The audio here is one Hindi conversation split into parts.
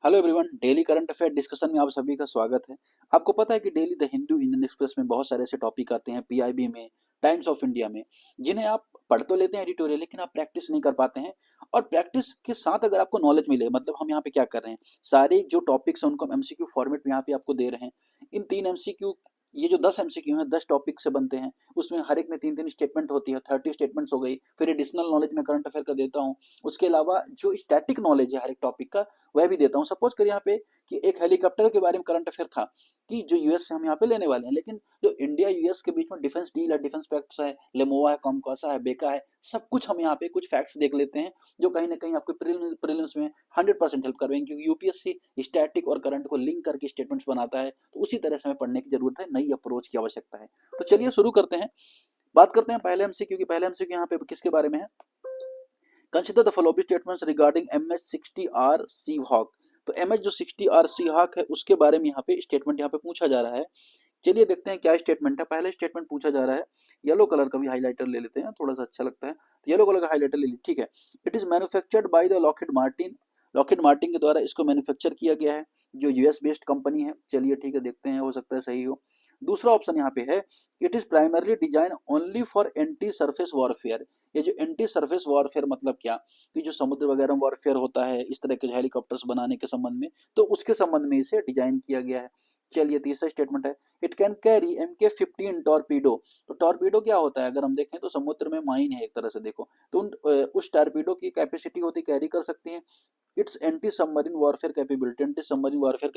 Hello everyone, daily current affair discussion में आप सभी का स्वागत है। आपको पता है कि daily the Hindu, Indian express में बहुत सारे ऐसे टॉपिक आते हैं, पीआईबी में, टाइम्स ऑफ इंडिया में, जिन्हें आप पढ़ तो लेते हैं एडिटोरियल, लेकिन आप प्रैक्टिस नहीं कर पाते हैं। और प्रैक्टिस के साथ अगर आपको नॉलेज मिले, मतलब हम यहाँ पे क्या कर रहे हैं, सारे जो टॉपिक्स हैं उनको हम एमसीक्यू फॉर्मेट में यहाँ पे आपको दे रहे हैं। इन 3 एमसीक्यू, ये जो 10 एमसीक्यू हैं 10 टॉपिक से बनते हैं। उसमें हर एक में 3 3 स्टेटमेंट होती है, 30 स्टेटमेंट्स हो गई। फिर एडिशनल नॉलेज में करंट अफेयर का देता हूँ। उसके अलावा जो स्टैटिक नॉलेज है हर एक टॉपिक का, वह भी देता हूँ। सपोज करिए यहाँ पे कि एक हेलीकॉप्टर के बारे में करंट अफेयर था कि जो यूएस से हम यहाँ पे लेने वाले हैं, लेकिन जो इंडिया यूएस के बीच में डिफेंस डील है, डिफेंस पैक्ट है, लेमोवा है, कॉमकासा है, बेका है, सब कुछ हम यहाँ पे कुछ फैक्ट्स देख लेते हैं जो कहीं ना कहीं आपके प्रीलिम्स में 100% हेल्प करेंगे, क्योंकि यूपीएससी स्टैटिक और करंट को लिंक करके स्टेटमेंट्स बनाता है। तो उसी तरह से हमें पढ़ने की जरूरत है, नई अप्रोच की आवश्यकता है। तो चलिए शुरू करते हैं। बात करते हैं पहले एमसीक्यू की। पहले एमसीक्यू यहाँ पे किसके बारे में है? Consider the following statements regarding MH-60R Seahawk। तो एम एच जो 60R Seahawk है उसके बारे में यहाँ पे स्टेटमेंट यहाँ पे पूछा जा रहा है। चलिए देखते हैं क्या स्टेटमेंट है। पहले स्टेटमेंट पूछा जा रहा है, येलो कलर का भी हाईलाइटर ले लेते हैं, थोड़ा सा अच्छा लगता है, तो येलो कलर का हाईलाइटर ले लीजिए, ठीक है। It is manufactured by the Lockheed Martin. Lockheed Martin के द्वारा इसको मैन्युफैक्चर किया गया है, जो यूएस बेस्ड कंपनी है। चलिए ठीक है, देखते हैं, हो सकता है सही हो। दूसरा ऑप्शन यहाँ पे है, it is primarily design only for anti surface warfare. ये जो एंटी सरफेस वॉरफेयर मतलब क्या, कि जो समुद्र वगैरह में वॉरफेयर होता है इस तरह के हेलीकॉप्टर्स बनाने के संबंध में, तो उसके संबंध में इसे डिजाइन किया गया है। चलिए तीसरा स्टेटमेंट है, it can carry MK-15 torpedo. तो टॉर्पीडो क्या होता है, अगर हम देखें तो समुद्र में माइन है एक तरह से, देखो तो उस टॉर्पीडो की कैपेसिटी होती, कैरी कर सकती है। It's anti submarine warfare capability, anti submarine warfare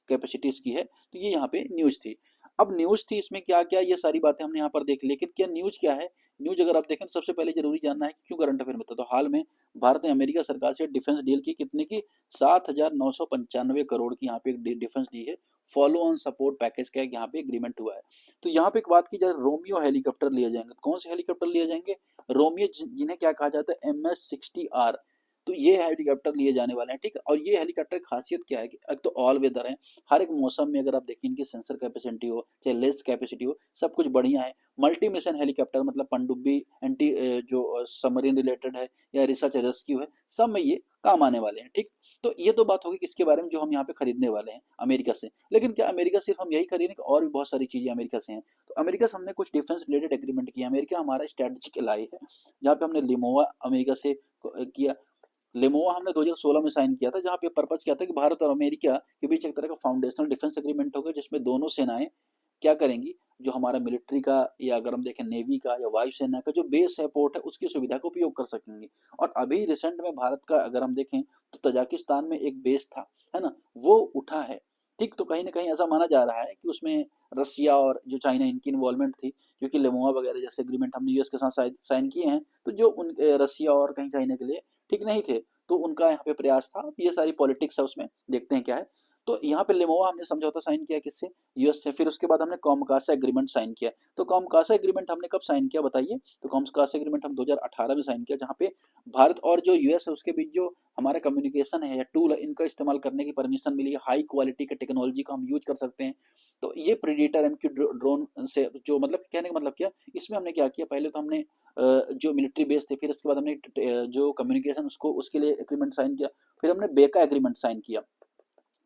capacity इसकी है। तो ये यहाँ पे न्यूज थी। अब न्यूज थी, इसमें क्या क्या, ये सारी बातें हमने यहाँ पर देख ली, लेकिन क्या न्यूज क्या है? न्यूज अगर आप देखें तो सबसे पहले जरूरी जानना है कि क्यों करंट अफेयर में था। तो हाल में भारत ने अमेरिका सरकार से डिफेंस डील की, कितने की? 7,995 करोड़ की यहाँ पे एक डिफेंस डी है। फॉलो ऑन सपोर्ट पैकेज का यहाँ पे एग्रीमेंट हुआ है। तो यहाँ पे एक बात की जाए, रोमियो हेलीकॉप्टर लिए जाएंगे। तो कौन से हेलीकॉप्टर लिए जाएंगे? रोमियो, जिन्हें क्या कहा जाता है, MH-60R। तो ये हेलीकॉप्टर लिए जाने वाले हैं, ठीक है। और ये हेलीकॉप्टर की खासियत क्या है कि एक तो ऑल वेदर है, हर एक मौसम में अगर आप देखें इनकी सेंसर कैपेसिटी हो चाहे लेस कैपेसिटी हो, सब कुछ बढ़िया है। मल्टी मिशन हेलीकॉप्टर, मतलब पनडुब्बी, एंटी जो सबमरीन रिलेटेड है या रिसर्च रेस्क्यू है, सब में ये काम आने वाले हैं, ठीक। तो ये तो बात होगी किसके बारे में, जो हम यहाँ पे खरीदने वाले हैं अमेरिका से। लेकिन क्या अमेरिका सिर्फ हम यही खरीदेंगे? और भी बहुत सारी चीजें अमेरिका से हैं। तो अमेरिका से हमने कुछ डिफेंस रिलेटेड एग्रीमेंट किया। अमेरिका हमारा स्ट्रेटेजिक एलाई है, जहाँ पे हमने लिमोवा अमेरिका से किया। लेमोवा हमने 2016 में साइन किया था, जहाँ पे पर्पज क्या था कि भारत और अमेरिका के बीच एक तरह का फाउंडेशनल डिफेंस एग्रीमेंट होगा, जिसमें दोनों सेनाएं क्या करेंगी, जो हमारा मिलिट्री का या अगर हम देखें नेवी का या वायुसेना का जो बेस है, पोर्ट है, उसकी सुविधा का उपयोग कर सकेंगे। और अभी रिसेंट में भारत का अगर हम देखें तो तजाकिस्तान में एक बेस था, है ना, वो उठा है, ठीक। तो कहीं ना कहीं ऐसा माना जा रहा है कि उसमें रसिया और जो चाइना, इनकी इन्वॉल्वमेंट थी, क्योंकि लेमोआ वगैरह जैसे एग्रीमेंट हमने यूएस के साथ साइन किए हैं, तो जो उन रसिया और कहीं चाइना के लिए ठीक नहीं थे, तो उनका यहाँ पे प्रयास था। ये सारी पॉलिटिक्स है उसमें, देखते हैं क्या है। तो यहाँ पे लेमोआ हमने समझौता साइन किया किससे? यूएस से। फिर उसके बाद हमने कॉमकासा एग्रीमेंट साइन किया। तो कॉमकासा एग्रीमेंट हमने कब साइन किया बताइए? तो कॉमकासा एग्रीमेंट हम 2018 में साइन किया, जहाँ पे भारत और जो यूएस है उसके बीच जो हमारा कम्युनिकेशन है या टूल है, इनका इस्तेमाल करने की परमिशन मिली है। हाई क्वालिटी के टेक्नोलॉजी को हम यूज कर सकते हैं। तो ये प्रीडेटर MQ ड्रोन से, जो मतलब कहने का मतलब क्या, इसमें हमने क्या किया, पहले तो हमने जो मिलिट्री बेस थे, फिर उसके बाद हमने जो कम्युनिकेशन उसको उसके लिए एग्रीमेंट साइन किया। फिर हमने बेका एग्रीमेंट साइन किया,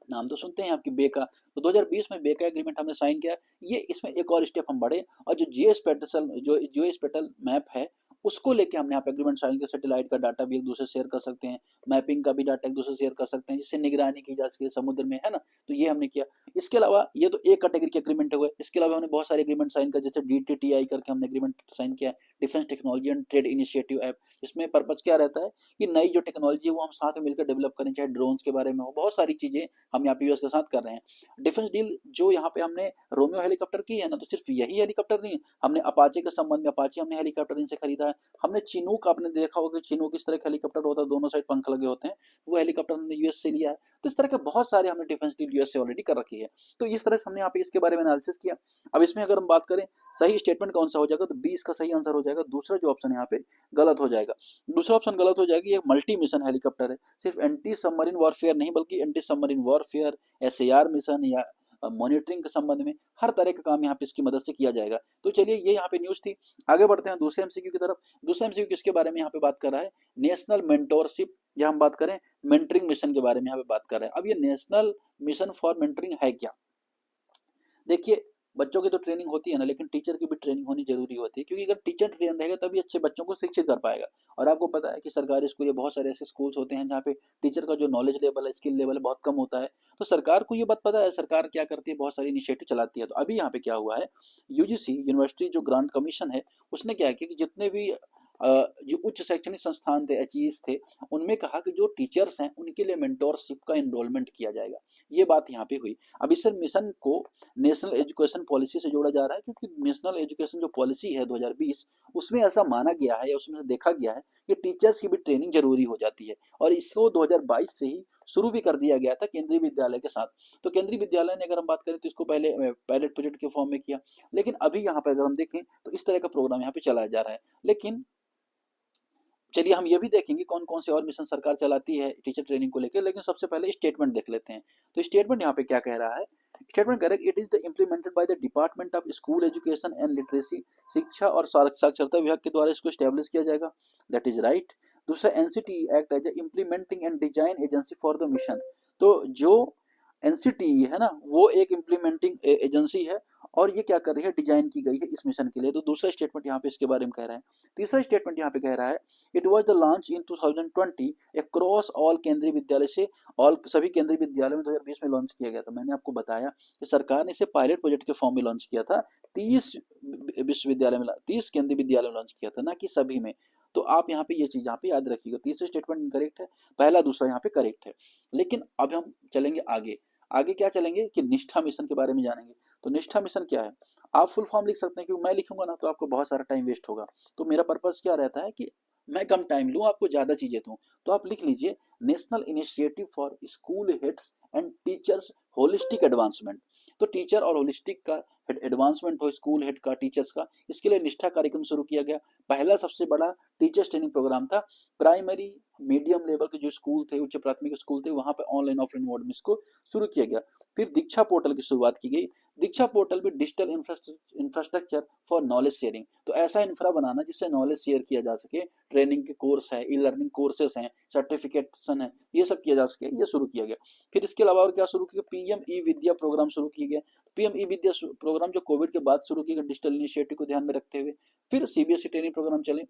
नाम तो सुनते हैं आपकी बेका। तो 2020 में बेका एग्रीमेंट हमने साइन किया। ये इसमें एक और स्टेप हम बढ़े, और जो जियो स्पेटल मैप है उसको लेके हमने यहाँ पे एग्रीमेंट साइन किया। सैटेलाइट का डाटा भी एक दूसरे शेयर कर सकते हैं, मैपिंग का भी डाटा एक दूसरे शेयर कर सकते हैं, जिससे निगरानी की जा सके समुद्र में, है ना। तो ये हमने किया। इसके अलावा ये तो एक कैटेगरी के एग्रीमेंट हुए। इसके अलावा हमने बहुत सारे एग्रीमेंट साइन किया, जैसे DTTI करके हमने एग्रीमेंट साइन किया, defence technology and trade initiative app. इसमें पर्पज क्या रहता है कि नई जो टेक्नोलॉजी है वो हम साथ में मिलकर डेवलप करें, चाहे ड्रोन्स के बारे में हो, बहुत सारी चीजें हम यहाँ पे यूएस के साथ कर रहे हैं। डिफेंस डील जो यहाँ पे हमने रोमियो हेलीकॉप्टर की है ना, तो सिर्फ यही हेलीकॉप्टर नहीं है, हमने अपाचे के संबंध में, अपाचे हमने हेलीकॉप्टर इनसे खरीदा है। हमने चिनूक, आपने देखा होगा कि चिनूक किस तरह का हेलीकॉप्टर होता है, दोनों साइड पंख लगे होते हैं, वो हेलीकॉप्टर हमने यूएस से लिया है। तो इस तरह के बहुत सारे हमने डिफेंस डील यूएस से ऑलरेडी कर रखी है। तो इस तरह से हमने यहाँ पे इसके बारे में एनालिसिस किया। अब इसमें अगर हम बात करें सही स्टेटमेंट कौन सा हो जाएगा, तो 20 का सही आंसर हो जाएगा। दूसरा जो ऑप्शन यहाँ पे गलत हो जाएगा। दूसरा ऑप्शन गलत हो जाएगी, एक मल्टी मिशन हेलीकॉप्टर है। सिर्फ एंटी सबमरीन वॉरफेयर नहीं, बल्कि anti submarine warfare, SAR mission या मॉनिटरिंग के संबंध में, हर तरह का काम यहाँ पे इसकी मदद से किया जाएगा। तो चलिए ये यहाँ पे न्यूज़ थी। आगे बढ़ते हैं दूसरे एमसीक्यू की तरफ। दूसरा एमसीक्यू किसके बारे में यहाँ पे बात कर रहा है? नेशनल मेंटोरशिप, या हम बात करें मेंटरिंग मिशन के बारे में यहाँ पे बात कर रहे हैं। अब ये नेशनल मिशन फॉर मेंटरिंग है क्या? देखिए, बच्चों की तो ट्रेनिंग होती है ना, लेकिन टीचर की भी ट्रेनिंग होनी जरूरी होती है, क्योंकि अगर टीचर ट्रेन रहेगा तभी अच्छे बच्चों को शिक्षित कर पाएगा। और आपको पता है कि सरकारी स्कूल या बहुत सारे ऐसे स्कूल्स होते हैं जहाँ पे टीचर का जो नॉलेज लेवल है, स्किल लेवल है, बहुत कम होता है। तो सरकार को ये बात पता है, सरकार क्या करती है, बहुत सारी इनिशिएटिव चलाती है। तो अभी यहाँ पे क्या हुआ है, यूजीसी यूनिवर्सिटी जो ग्रांट कमीशन है, उसने क्या किया कि जितने भी जो उच्च शैक्षणिक संस्थान थे, एचईज थे, उनमें कहा कि जो टीचर्स हैं उनके लिए मेंटोरशिप का एनरोलमेंट किया जाएगा। ये बात यहाँ पे हुई। अब इस मिशन को नेशनल एजुकेशन पॉलिसी से जोड़ा जा रहा है, क्योंकि नेशनल एजुकेशन जो पॉलिसी है 2020, उसमें ऐसा माना गया है या उसमें से देखा गया है कि टीचर्स की भी ट्रेनिंग जरूरी हो जाती है। और इसको 2022 से ही शुरू भी कर दिया गया था केंद्रीय विद्यालय के साथ। तो केंद्रीय विद्यालय ने अगर हम बात करें तो इसको पहले पायलट प्रोजेक्ट के फॉर्म में किया, लेकिन अभी यहाँ पे अगर हम देखें तो इस तरह का प्रोग्राम यहाँ पे चलाया जा रहा है। लेकिन चलिए हम ये भी देखेंगे कौन कौन से और मिशन सरकार चलाती है टीचर ट्रेनिंग को लेकर, लेकिन सबसे पहले स्टेटमेंट देख लेते हैं। तो स्टेटमेंट यहाँ पे क्या कह रहा है? स्टेटमेंट कह रहा है it is the implemented by the department of school education and literacy, शिक्षा और साक्षरता विभाग के द्वारा इसको स्टैब्लिश किया जाएगा। That is right. दूसरा, NCT act as a implementing and design agency for the mission. तो जो एनसीटी है ना, वो एक इम्प्लीमेंटिंग एजेंसी है, और ये क्या कर रही है, डिजाइन की गई है इस मिशन के लिए। तो दूसरा स्टेटमेंट यहाँ पे इसके बारे में कह रहा है। तीसरा स्टेटमेंट यहाँ पे कह रहा है it was the launch in 2020 across all केंद्रीय विद्यालय से, ऑल सभी केंद्रीय विद्यालय में 2020 में लॉन्च किया गया था। मैंने आपको बताया कि सरकार ने इसे पायलट प्रोजेक्ट के फॉर्म में लॉन्च किया था। 30 विश्वविद्यालय में, 30 केंद्रीय विद्यालय में लॉन्च किया था, ना कि सभी में। तो आप यहाँ पे ये चीज यहाँ पे याद रखिएगा, तीसरा स्टेटमेंट इनकरेक्ट है, पहला दूसरा यहाँ पे करेक्ट है। लेकिन अब हम चलेंगे आगे। आगे क्या चलेंगे कि निष्ठा मिशन के बारे में जानेंगे। तो निष्ठा मिशन क्या है? आप फुल फॉर्म लिख सकते हैं, क्योंकि मैं लिखूंगा ना तो आपको बहुत सारा टाइम वेस्ट होगा। तो मेरा पर्पस क्या रहता है कि मैं कम टाइम लूं, आपको ज्यादा चीजें दूं। तो आप लिख लीजिए national initiative for school heads and teachers holistic advancement. तो टीचर और होलिस्टिक का एडवांसमेंट हो, स्कूल हेड का, टीचर्स का, इसके लिए निष्ठा कार्यक्रम शुरू किया गया। पहला सबसे बड़ा टीचर्स ट्रेनिंग प्रोग्राम था। प्राइमरी मीडियम लेवल के जो स्कूल थे, उच्च प्राथमिक स्कूल थे, वहां पे ऑनलाइन ऑफलाइन मोड में इसको शुरू किया गया। फिर दीक्षा पोर्टल की शुरुआत की गई। दीक्षा पोर्टल भी digital infrastructure for knowledge sharing. तो ऐसा इंफ्रा बनाना जिससे नॉलेज शेयर किया जा सके, ट्रेनिंग के कोर्स है, ई लर्निंग कोर्सेस हैं, सर्टिफिकेशन है, ये सब किया जा सके, ये शुरू किया गया। फिर इसके अलावा और क्या शुरू किया? पीएम ई विद्या प्रोग्राम शुरू किया गया। पीएम ई विद्या प्रोग्राम जो कोविड के बाद शुरू किया गया, डिजिटल इनिशिएटिव को ध्यान में रखते हुए। फिर सीबीएसई ट्रेनिंग प्रोग्राम चले।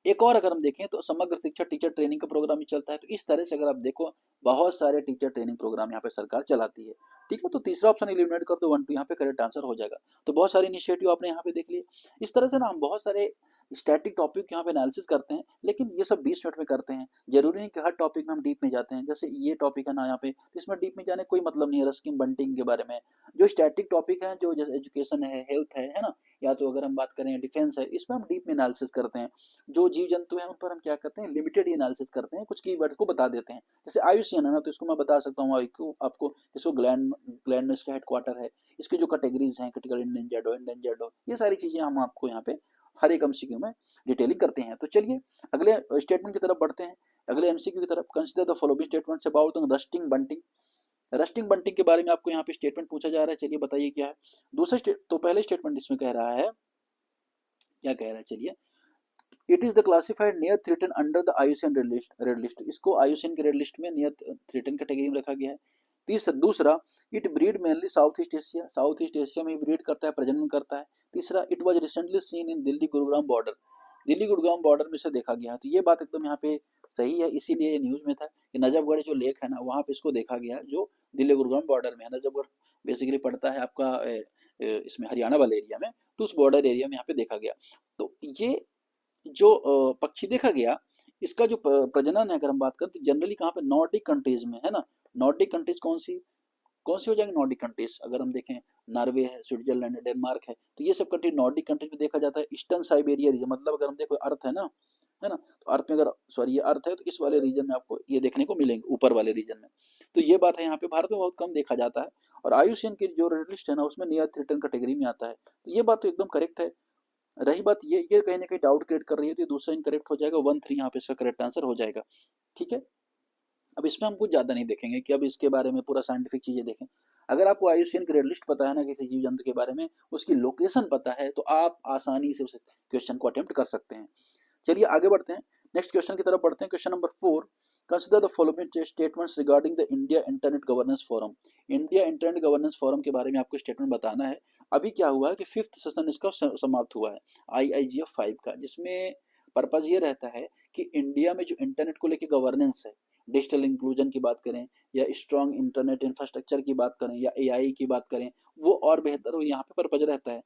एक और अगर हम देखें तो समग्र शिक्षा टीचर ट्रेनिंग का प्रोग्राम भी चलता है। तो इस तरह से अगर आप देखो, बहुत सारे टीचर ट्रेनिंग प्रोग्राम यहाँ पे सरकार चलाती है। ठीक है, तो तीसरा ऑप्शन एलिमिनेट कर दो, 1 2, यहाँ पे करेक्ट आंसर हो जाएगा। तो बहुत सारे इनिशिएटिव आपने यहाँ पे देख लिए। इस तरह से ना हम बहुत सारे स्टैटिक टॉपिक यहाँ पे एनालिसिस करते हैं, लेकिन ये सब 20 मिनट में करते हैं। जरूरी नहीं कि हर टॉपिक में हम डीप में जाते हैं। जैसे ये टॉपिक है ना यहाँ पे, इसमें डीप में जाने कोई मतलब नहीं है। रस्किंग बंटिंग के बारे में जो स्टैटिक टॉपिक है, जो जैसे एजुकेशन है, हेल्थ है ना, या तो अगर हम बात करें डिफेंस है, इसमें हम डीप में एनालिसिस करते हैं। जो जीव जंतु हैं उन पर हम क्या करते हैं, लिमिटेड ही एनालिसिस करते हैं, कुछ कीवर्ड को बता देते हैं। जैसे आयुष्मान है ना, तो इसको मैं बता सकता हूँ आपको, इसको ग्लैंड में इसका हेडक्वार्टर है, इसकी जो कैटेगरीज हैं, क्रिटिकल इंडेंजर्ड हो, ये सारी चीजें हम आपको यहाँ पे हर एक एमसीक्यू में डिटेलिंग करते हैं। तो चलिए अगले स्टेटमेंट की तरफ बढ़ते हैं, अगले एमसीक्यू की तरफ। Consider the following statements about rusting bunting. Rusting bunting के बारे में आपको यहाँ पे स्टेटमेंट पूछा जा रहा है। चलिए बताइए क्या है। तो पहले स्टेटमेंट इसमें कह रहा है, क्या कह रहा है, चलिए, it is the classified near threaten under the IUCN red list. इसको आईयूसीएन के रेड लिस्ट में नियर थ्रेटन कैटेगरी में रखा गया है। दूसरा, it breed mainly south east Asia, south east Asia में ब्रीड करता है, प्रजनन करता है। तीसरा, it was recently seen in Delhi Gurugram border, Delhi Gurugram border में से देखा गया। तो ये बात एकदम यहाँ पे सही है, इसीलिए ये न्यूज में था कि नजफगढ़ जो लेक है ना, वहाँ पे इसको देखा गया, जो दिल्ली गुरुग्राम बॉर्डर में है। नजफगढ़ बेसिकली पड़ता है आपका इसमें हरियाणा वाले एरिया में, तो उस बॉर्डर एरिया में यहाँ पे देखा गया। तो ये जो पक्षी देखा गया, इसका जो प्रजनन है अगर हम बात करें तो जनरली कहाँ पे, नॉर्डिक कंट्रीज में है ना। नॉर्डिक कंट्रीज कौन सी हो जाएंगे नॉर्डिक कंट्रीज? अगर हम देखें, नॉर्वे है, स्विट्जरलैंड है, डेनमार्क है, तो ये सब कंट्री नॉर्डिक कंट्रीज में देखा जाता है। ईस्टर्न साइबेरिया रीजन, मतलब अगर हम देखो अर्थ है ना, तो अर्थ में अगर, सॉरी ये अर्थ है, तो इस वाले रीजन में आपको ये देखने को मिलेंगे, ऊपर वाले रीजन में। तो ये बात है, यहाँ पे भारत में बहुत कम देखा जाता है। और आयुष्मान की जो रेड लिस्ट है ना, उसमें नियर थ्रेटन कैटेगरी में आता है। तो ये बात तो एकदम करेक्ट है। रही बात ये कहीं ना कहीं डाउट क्रिएट कर रही है, तो ये दूसरा इनकरेक्ट हो जाएगा। 1 3 यहाँ पे इसका करेक्ट आंसर हो जाएगा। ठीक है, अब इसमें हम कुछ ज्यादा नहीं देखेंगे कि अब इसके बारे में पूरा साइंटिफिक चीजें देखें। अगर आपको आईयूसीएन की रेड लिस्ट पता है ना किसी जीव जंतु के बारे में, उसकी लोकेशन पता है, तो आप आसानी से उस क्वेश्चन को अटेम्प्ट कर सकते हैं। चलिए आगे बढ़ते हैं, नेक्स्ट क्वेश्चन की तरफ बढ़ते हैं। Question number 4, consider the following statements regarding the India internet governance forum. India internet governance forum के बारे में आपको स्टेटमेंट बताना है। अभी क्या हुआ है कि 5th सेशन इसका समाप्त हुआ है IIGF 5 का, जिसमें पर्पज ये रहता है कि इंडिया में जो इंटरनेट को लेकर गवर्नेंस है, डिजिटल इंक्लूजन की बात करें या स्ट्रॉन्ग इंटरनेट इंफ्रास्ट्रक्चर की बात करें या AI की बात करें, वो और बेहतर हो, यहाँ पे पर्पज रहता है।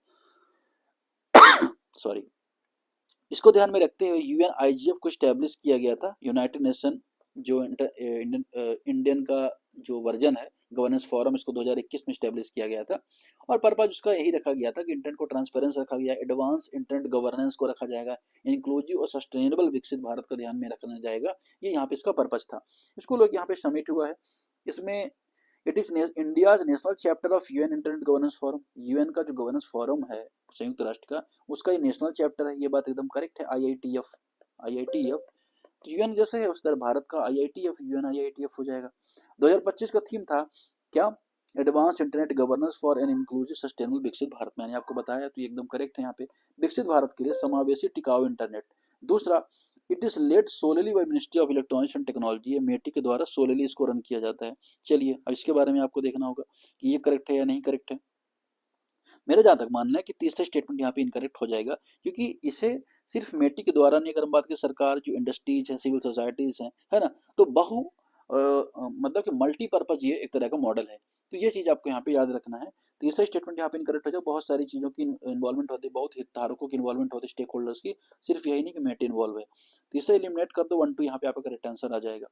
सॉरी, इसको ध्यान में रखते हुए UNIGF को स्टैब्लिश किया गया था, यूनाइटेड नेशन जो इंडियन का जो वर्जन है गवर्नेंस फोरम, इसको 2021 में स्टैब्लिश किया गया था। और पर्पज उसका यही रखा गया था कि इंटरनेट को ट्रांसपेरेंस रखा गया, एडवांस इंटरनेट गवर्नेंस को रखा जाएगा, इंक्लूसिव और सस्टेनेबल विकसित भारत का ध्यान में रखना जाएगा, ये यहाँ पे इसका पर्पज था। इसको लोग यहाँ पे सबमिट हुआ है। इसमें it is India's national chapter of UN internet governance forum, UN का जो गवर्नेंस फोरम है संयुक्त राष्ट्र का, उसका ये नेशनल चैप्टर है, ये बात एकदम करेक्ट है। IITF तो UN जैसे है उस तरह भारत का IITF UNIITF हो जाएगा। 2025 का थीम था क्या, advance internet governance for an inclusive sustainable विकसित भारत, मैंने आपको बताया तो ये एकदम करेक्ट है यहाँ पे, विकसित भारत के लिए समावेशी टिकाऊ इंटरनेट। दूसरा, it is led solely by ministry of electronics and technology, MeitY के द्वारा सोलली इसको रन किया जाता है। चलिए अब इसके बारे में आपको देखना होगा कि ये करेक्ट है या नहीं करेक्ट है। मेरा जहां तक मानना है कि तीसरा स्टेटमेंट यहाँ पे इनकरेक्ट हो जाएगा, क्योंकि इसे सिर्फ मेटी के द्वारा नहीं, अगर हम बात करें सरकार, जो इंडस्ट्रीज है, सिविल सोसाइटीज हैं, है ना, तो मतलब कि मल्टीपर्पज ये एक तरह का मॉडल है। तो ये चीज आपको यहाँ पे याद रखना है। तीसरा स्टेटमेंट यहाँ पे इनकरेक्ट हो जाए, बहुत सारी चीजों की इन्वॉल्वमेंट होती है, बहुत हितधारकों की इन्वॉल्वमेंट होती है, स्टेक होल्डर्स की, सिर्फ यही नहीं कि मेटी इन्वॉल्व है। तीसरा एलिमिनेट कर दो 1 2, यहाँ पे आपका करेक्ट आंसर आ जाएगा।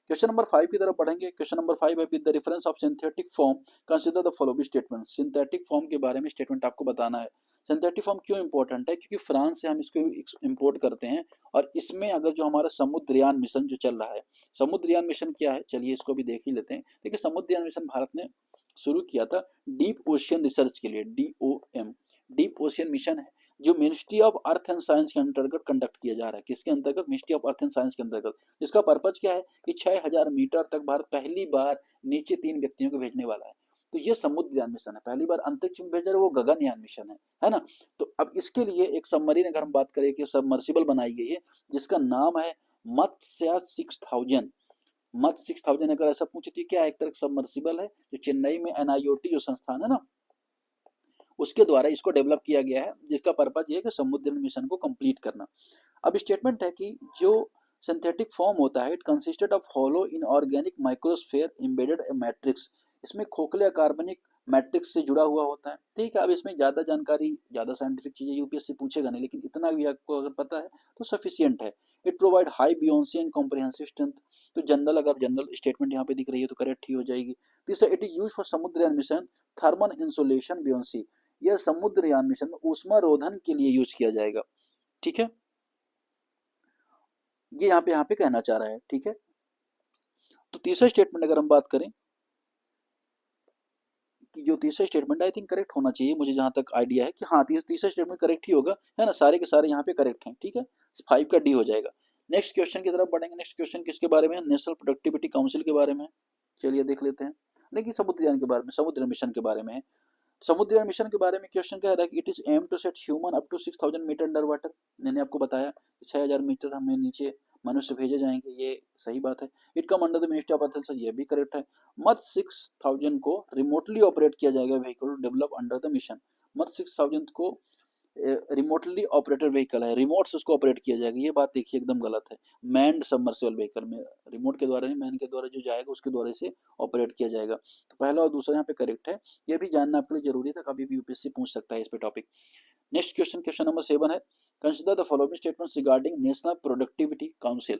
क्वेश्चन नंबर 5 की तरफ पढ़ेंगे। क्वेश्चन नंबर 5 है, with the reference of synthetic form consider the following statement. Synthetic form के बारे में स्टेटमेंट आपको बताना है। सिंथेटिक फॉर्म क्यों इंपॉर्टेंट है, क्योंकि फ्रांस से हम इसको इंपोर्ट करते हैं, और इसमें अगर जो हमारा समुद्रयान मिशन जो चल रहा है, समुद्रयान मिशन क्या है, चलिए इसको भी देख ही लेते हैं। देखिए समुद्रयान मिशन भारत ने शुरू किया था डीप ओशियन रिसर्च के लिए, DOM, डीप ओशियन मिशन है, जो ministry of earth and science के अंतर्गत कंडक्ट किया जा रहा है। किसके अंतर्गत, ministry of earth and science के अंतर्गत। इसका पर्पज क्या है कि 6000 मीटर तक भारत पहली बार नीचे 3 व्यक्तियों को भेजने वाला है। तो ये समुद्रयान मिशन है, पहली बार अंतरिक्ष में भेजा, वो गगनयान मिशन है ना। तो अब इसके लिए एक सबमरीन, अगर हम बात करें कि सबमर्सिबल बनाई गई है, जिसका नाम है मत्स्य 6000। मत्स्य 6000 अगर ऐसा पूछे तो क्या एक तरह सबमर्सिबल है, जो चेन्नई में NIOT जो संस्थान है ना, उसके द्वारा इसको डेवलप किया गया है, जिसका पर्पज ये है कि समुद्र मिशन को कंप्लीट करना। अब स्टेटमेंट है कि जो सिंथेटिक फॉर्म होता है, it consisted of hollow inorganic microsphere embedded matrix, इसमें खोखले कार्बनिक मैट्रिक्स से जुड़ा हुआ होता है। ठीक है, अब इसमें ज्यादा जानकारी, ज्यादा साइंटिफिक चीजें UPSC पूछेगा नहीं, लेकिन इतना भी आपको अगर पता है तो सफिशियंट है। It provide high buoyancy and comprehensive strength, तो जनरल, अगर जनरल स्टेटमेंट यहाँ पे दिख रही है तो करेक्ट ही हो जाएगी। तीसरा, it is use for Samudrayaan mission thermal insulation buoyancy, यह समुद्रयान मिशन में ऊष्मा रोधन के लिए यूज किया जाएगा। ठीक है, ये यहाँ पे कहना चाह रहा है। ठीक है, तो तीसरा स्टेटमेंट अगर हम बात करें, कि जो तीसरा स्टेटमेंट आई थिंक करेक्ट होना चाहिए, मुझे जहां तक आइडिया है कि हाँ तीसरा स्टेटमेंट करेक्ट ही होगा, है ना, सारे के सारे यहाँ पे करेक्ट हैं। ठीक है, 5 का D हो जाएगा। नेक्स्ट क्वेश्चन की तरफ बढ़ेंगे। नेक्स्ट क्वेश्चन किसके बारे में है, नेशनल प्रोडक्टिविटी काउंसिल के बारे में। चलिए देख लेते हैं। देखिए समुद्रयान के बारे में, समुद्र मिशन के बारे में है। समुद्रयान मिशन के बारे में क्वेश्चन कह रहा है कि it is aim to set human up to 6000 metre under water. मैंने आपको बताया 6000 मीटर हमें नीचे मनुष्य भेजे जाएंगे, ये सही बात है। It come under the ministry of earth and science, ये भी करेक्ट है। मत 6000 को रिमोटली ऑपरेट किया जाएगा vehicle develop under the mission. मत 6000 को रिमोटली ऑपरेटेड व्हीकल है, रिमोट से उसको ऑपरेट किया जाएगा, ये बात देखिए एकदम गलत है। मैंड सबमर्सिबल व्हीकल में रिमोट के द्वारा नहीं, मैन के द्वारा जो जाएगा उसके द्वारा से ऑपरेट किया जाएगा। तो पहला और दूसरा यहाँ पे करेक्ट है, ये भी जानना आपके लिए जरूरी था, कभी भी UPSC पूछ सकता है इस पे topic. Next question, question number 7 है, consider the following statements regarding national productivity council.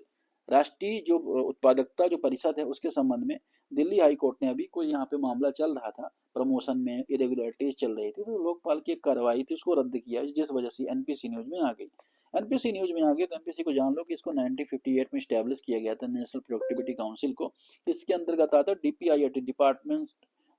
राष्ट्रीय जो उत्पादकता जो परिषद है, उसके संबंध में दिल्ली हाई कोर्ट ने, अभी कोई यहाँ पे मामला चल रहा था, प्रमोशन में इरेगुलरिटीज चल रही थी, तो लोकपाल की एक कार्रवाई थी, उसको रद्द किया, जिस वजह से NPC न्यूज में आ गई। NPC न्यूज में आ गई तो NPC को जान लो कि इसको 1958 में स्टैब्लिश किया गया था, नेशनल प्रोडक्टिविटी काउंसिल को। इसके अंतर्गत आता है DPIIT, डिपार्टमेंट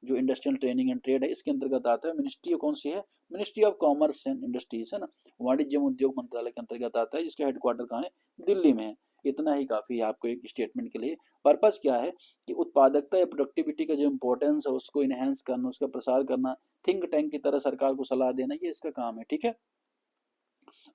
जो इंडस्ट्रियल ट्रेनिंग एंड ट्रेड है, इसके अंतर्गत आता है। मिनिस्ट्री कौन सी है, ministry of commerce and industries, है ना, वाणिज्य एवं उद्योग मंत्रालय के अंतर्गत आता है, जिसका हेडक्वार्टर कहाँ है, दिल्ली में है। इतना ही काफ़ी है आपको एक स्टेटमेंट के लिए। पर्पस क्या है कि उत्पादकता या प्रोडक्टिविटी का जो इम्पोर्टेंस है उसको इनहेंस करना, उसका प्रसार करना, थिंक टैंक की तरह सरकार को सलाह देना, ये इसका काम है। ठीक है,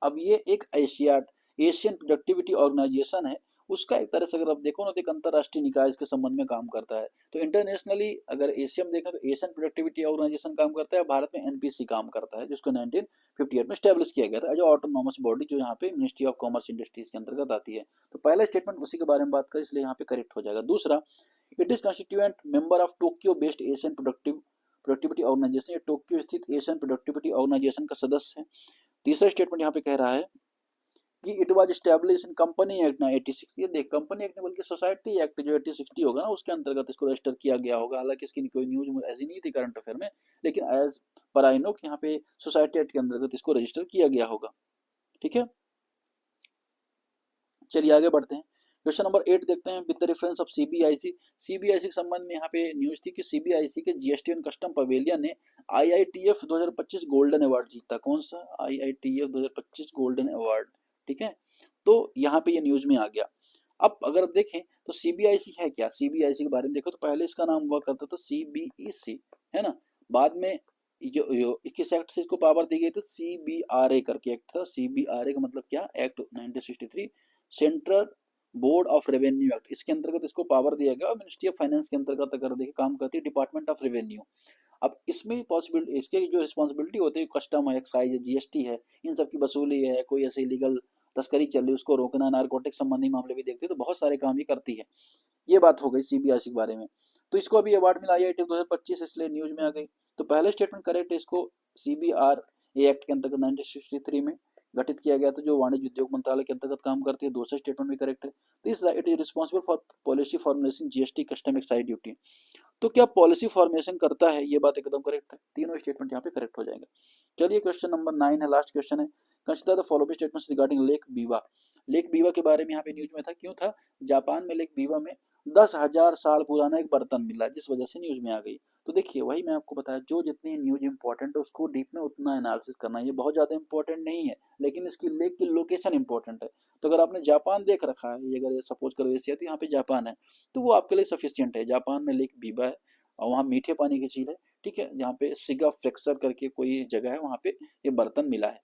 अब ये एक एशियन प्रोडक्टिविटी ऑर्गेनाइजेशन है, उसका एक तरह से अगर आप देखो ना तो एक अंतरराष्ट्रीय निकाय इसके संबंध में काम करता है। तो इंटरनेशनली अगर एशिया में देखें तो एशियन प्रोडक्टिविटी ऑर्गेनाइजेशन काम करता है, भारत में एनपीसी काम करता है, जिसको 1958 में स्टैब्लिश किया गया था एज ऑटोनॉमस बॉडी, जो यहाँ पे मिनिस्ट्री ऑफ कॉमर्स इंडस्ट्रीज के अंतर्गत आती है। तो पहला स्टेटमेंट उसी के बारे में बात करें, इसलिए यहाँ पे करेक्ट हो जाएगा। दूसरा, it is constituent member of Tokyo based Asian productivity organisation, ये टोक्यो स्थित एशियन प्रोडक्टिविटी ऑर्गेनाइजेशन का सदस्य है। तीसरा स्टेटमेंट यहाँ पे कह रहा है कि it was establish in company act 86, ये देख कंपनी एक्ट नहीं बल्कि सोसाइटी एक्ट जो 8060 होगा ना उसके अंतर्गत इसको रजिस्टर किया गया होगा। हालांकि इसकी कोई न्यूज ऐसी नहीं थी करंट अफेयर में, लेकिन एज पर आई नो कि यहाँ पे सोसाइटी एक्ट के अंतर्गत इसको रजिस्टर किया गया होगा। ठीक है, चलिए आगे बढ़ते हैं। क्वेश्चन नंबर 8 देखते हैं। With the reference of CBIC, CBIC के संबंध में यहाँ पे न्यूज थी कि सीबीआईसी के जीएसटी एंड कस्टम पवेलियन ने आईआईटीएफ 2025 गोल्डन अवार्ड जीता। कौन सा? आईआईटीएफ 2025 गोल्डन अवार्ड। ठीक है, तो यहाँ पे ये न्यूज में आ गया। अब अगर आप देखें तो सीबीआईसी है क्या, सीबीआईसी के बारे में देखो तो पहले इसका नाम हुआ करता था सीबीईसी, है ना। बाद में जो 21 एक्ट से इसको पावर दी गई तो सीबीआरए करके एक्ट था। सीबीआरए का मतलब क्या? Act 1963, central board of revenue act, इसके अंतर्गत इसको पावर दिया गया और मिनिस्ट्री ऑफ फाइनेंस के अंतर्गत अगर देखिए काम करती है डिपार्टमेंट ऑफ रेवेन्यू। अब इसमें पॉसिबिलिटी, इसके जो रिस्पॉन्सिबिलिटी होती है, कस्टम है, एक्साइज है, जीएसटी है, इन सब की वसूली है, कोई ऐसे इलीगल तस्करी चल रही है उसको रोकना, नारकोटिक संबंधी मामले भी देखते हैं, तो बहुत सारे काम ही करती है। ये बात हो गई सीबीआईसी के बारे में। तो इसको अभी अवार्ड मिला आईआईटी 2025, इसलिए न्यूज में आ गई। तो पहले स्टेटमेंट करेक्ट है, इसको सीबीआर एक्ट के अंतर्गत 1963 में गठित किया गया था, जो वाणिज्य उद्योग मंत्रालय के अंतर्गत काम करती है। दूसरा स्टेटमेंट भी करेक्ट है। तीसरा, it is responsible for policy formulation GST custom excise duty. तो क्या पॉलिसी फॉर्मेशन करता है, ये बात एकदम करेक्ट है। तीनों स्टेटमेंट यहाँ पे करेक्ट हो जाएंगे। चलिए क्वेश्चन नंबर 9 है, लास्ट क्वेश्चन है। Consider the following statements regarding lake Biwa. Lake Biwa के बारे में यहाँ पे न्यूज में था, क्यों था? जापान में लेक बीवा में 10,000 साल पुराना एक बर्तन मिला, जिस वजह से न्यूज में आ गई। तो देखिए वही मैं आपको बताया, जो जितनी न्यूज इंपॉर्टेंट है उसको डीप में उतना एनालिसिस करना, ये बहुत ज्यादा इंपॉर्टेंट नहीं है, लेकिन इसकी लेक की लोकेशन इंपॉर्टेंट है। तो अगर आपने जापान देख रखा है, ये अगर सपोज करो एशिया, तो यहाँ पे जापान है, तो वो आपके लिए सफिशियंट है। जापान में लेक बीबा है और वहाँ मीठे पानी की झील है। ठीक है, जहाँ पे सिगा फ्लेक्सर करके कोई जगह है, वहाँ पे ये बर्तन मिला है।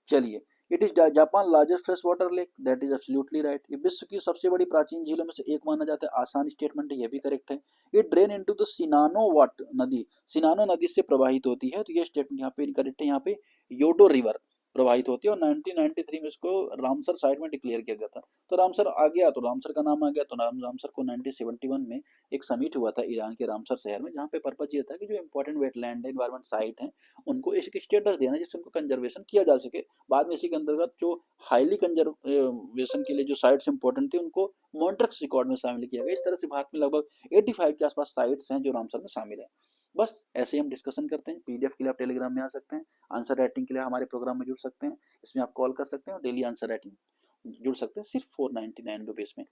चलिए, it is Japan largest fresh water lake, that is absolutely right. ये विश्व की सबसे बड़ी प्राचीन झीलों में से एक माना जाता है। आसान स्टेटमेंट है, ये भी करेक्ट है। इट ड्रेन इनटू द सिनानो वाट नदी, सिनानो नदी से प्रवाहित होती है, तो ये स्टेटमेंट यहाँ पे इनकरेक्ट है। यहाँ पे योडो रिवर प्रवाहित होती है और 1993 में इसको रामसर साइट में डिक्लेयर किया गया था। तो रामसर आ गया, तो रामसर का नाम आ गया। तो रामसर को 1971 में एक समिट हुआ था ईरान के रामसर शहर में, जहाँ पे पर्पज ये था कि जो इंपॉर्टेंट वेटलैंड है, इन्वायरमेंट साइट है, उनको एक स्टेटस देना जिससे उनको कंजर्वेशन किया जा सके। बाद में इसी के अंतर्गत जो हाईली कंजर्वेशन के लिए जो साइट्स इंपॉर्टेंट थी उनको मॉन्ट्रक्स रिकॉर्ड में शामिल किया गया। इस तरह से भारत में लगभग 85 के आसपास साइट्स हैं जो रामसर में शामिल है। बस ऐसे ही हम डिस्कशन करते हैं। पीडीएफ के लिए आप टेलीग्राम में आ सकते हैं, आंसर राइटिंग के लिए हमारे प्रोग्राम में जुड़ सकते हैं, इसमें आप कॉल कर सकते हैं और डेली आंसर राइटिंग जुड़ सकते हैं सिर्फ 499 रुपीज़ में।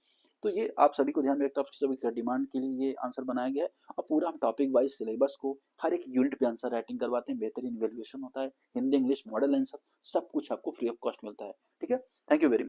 तो ये आप सभी को ध्यान में रखते, आपकी सभी डिमांड के लिए ये आंसर बनाया गया है। और पूरा हम टॉपिक वाइज सिलेबस को हर एक यूनिट पे आंसर राइटिंग करवाते हैं, बेहतरीन वैल्यूएशन होता है, हिंदी इंग्लिश मॉडल आंसर सब कुछ आपको फ्री ऑफ कॉस्ट मिलता है। ठीक है, थैंक यू वेरी मच।